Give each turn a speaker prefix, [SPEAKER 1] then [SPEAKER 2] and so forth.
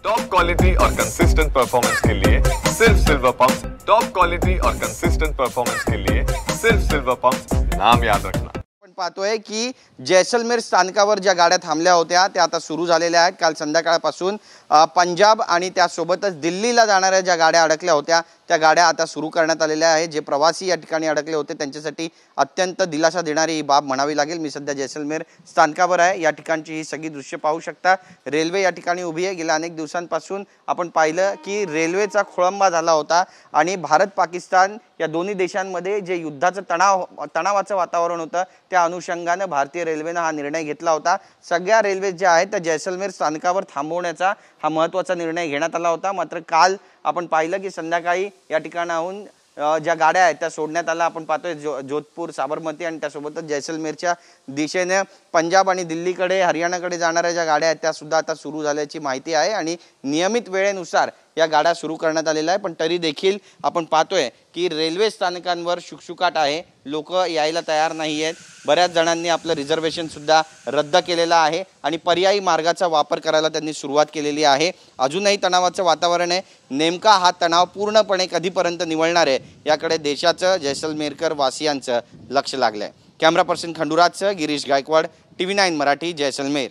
[SPEAKER 1] Top quality और consistent performance के लिए सिर्फ सिल्वर पंप्स। टॉप क्वालिटी और कंसिस्टेंट परफॉर्मेंस के लिए सिर्फ सिल्वर पंप्स, नाम याद रखना।
[SPEAKER 2] आपण पाहतोय की जैसलमेर स्थानकावर ज्या गाड्या थांबल्या होत्या त्या आता सुरू झालेल्या आहेत। काल संध्याकाळपासून पंजाब आणि त्यासोबतच दिल्लीला जाणाऱ्या ज्या गाड्या अडकल्या होत्या त्या गाड्या आता सुरू करण्यात आलेल्या आहेत। जे प्रवासी या ठिकाणी अडकले होते त्यांच्यासाठी अत्यंत दिलासा देणारी ही बाब म्हणावी लागेल। मी सध्या जैसलमेर स्थानकावर आहे। या ठिकाणची ही सगळी दृश्य पाहू शकता। रेल्वे या ठिकाणी उभी आहे। गेल्या अनेक दिवसांपासून आपण पाहिलं की रेल्वेचा खोळंबा झाला होता आणि भारत पाकिस्तान या दोन्ही देशांमध्ये जे युद्धाचं तणावाचं वातावरण होतं त्या अनुषंगाने भारतीय रेल्वेने हा निर्णय घेतला होता। सगळ्या रेल्वे ज्या आहेत त्या जैसलमेर स्थानकावर थांबवण्याचा हा महत्त्वाचा निर्णय घेण्यात आला होता। मात्र काल आपण पाहिलं की संध्याकाळी या ठिकाणाहून ज्या गाड्या आहेत त्या सोडण्यात आल्या। आपण पाहतोय जोधपूर, साबरमती आणि त्यासोबतच जैसलमेरच्या दिशेने पंजाब आणि दिल्लीकडे, हरियाणाकडे जाणाऱ्या ज्या गाड्या आहेत त्या सुद्धा आता सुरू झाल्याची माहिती आहे आणि नियमित वेळेनुसार या गाड्या सुरू करण्यात आलेल्या आहे। पण तरी देखील आपण पाहतोय की रेल्वे स्थानकांवर शुकशुकाट आहे। लोक यायला तयार नाही आहेत। बऱ्याच जणांनी आपलं रिझर्वेशन सुद्धा रद्द केलेलं आहे आणि पर्यायी मार्गाचा वापर करायला त्यांनी सुरुवात केलेली आहे। अजूनही तणावाचं वातावरण आहे। नेमका हा तणाव पूर्णपणे कधीपर्यंत निवळणार आहे याकडे देशाचं, जैसलमेरकर वासियांचं लक्ष लागलंय। कॅमेरा पर्सन खंडूराजसह गिरीश गायकवाड, TV9 मराठी, जैसलमेर।